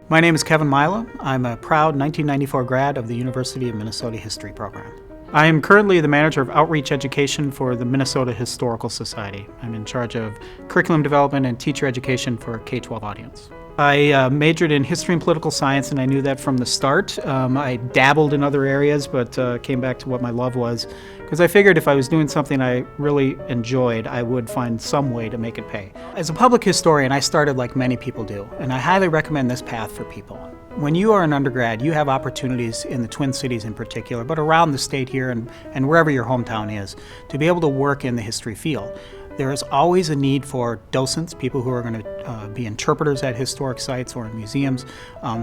My name is Kevin Maijala. I'm a proud 1994 grad of the University of Minnesota History program. I am currently the manager of outreach education for the Minnesota Historical Society. I'm in charge of curriculum development and teacher education for a K-12 audience. I majored in history and political science, and I knew that from the start. I dabbled in other areas, but came back to what my love was, because I figured if I was doing something I really enjoyed, I would find some way to make it pay. As a public historian, I started like many people do, and I highly recommend this path for people. When you are an undergrad, you have opportunities in the Twin Cities in particular, but around the state here and wherever your hometown is, to be able to work in the history field. There is always a need for docents, people who are going to be interpreters at historic sites or in museums.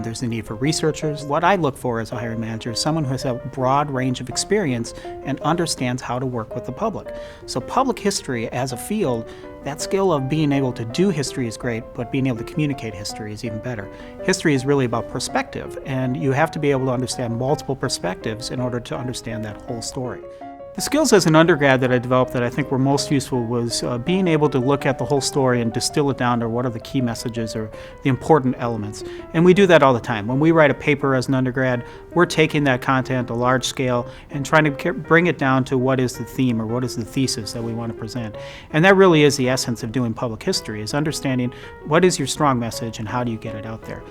There's a need for researchers. What I look for as a hiring manager is someone who has a broad range of experience and understands how to work with the public. So public history as a field, that skill of being able to do history is great, but being able to communicate history is even better. History is really about perspective, and you have to be able to understand multiple perspectives in order to understand that whole story. The skills as an undergrad that I developed that I think were most useful was being able to look at the whole story and distill it down to what are the key messages or the important elements. And we do that all the time. When we write a paper as an undergrad, we're taking that content, a large scale, and trying to bring it down to what is the theme or what is the thesis that we want to present. And that really is the essence of doing public history, is understanding what is your strong message and how do you get it out there.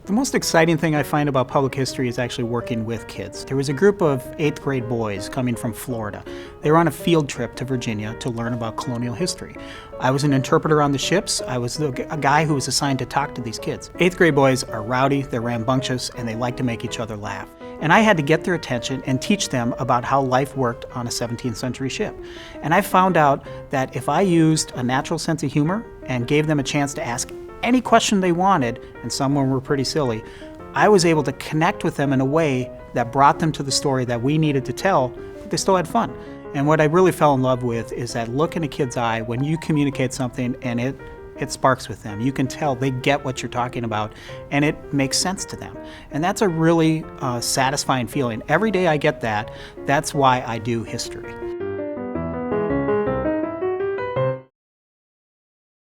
The most exciting thing I find about public history is actually working with kids. There was a group of 8th grade boys coming from Florida. They were on a field trip to Virginia to learn about colonial history. I was an interpreter on the ships. I was a guy who was assigned to talk to these kids. 8th grade boys are rowdy, they're rambunctious, and they like to make each other laugh. And I had to get their attention and teach them about how life worked on a 17th century ship. And I found out that if I used a natural sense of humor and gave them a chance to ask any question they wanted, and some of them were pretty silly, I was able to connect with them in a way that brought them to the story that we needed to tell, but they still had fun. And what I really fell in love with is that look in a kid's eye when you communicate something and it sparks with them. You can tell they get what you're talking about and it makes sense to them. And that's a really satisfying feeling. Every day I get that. That's why I do history.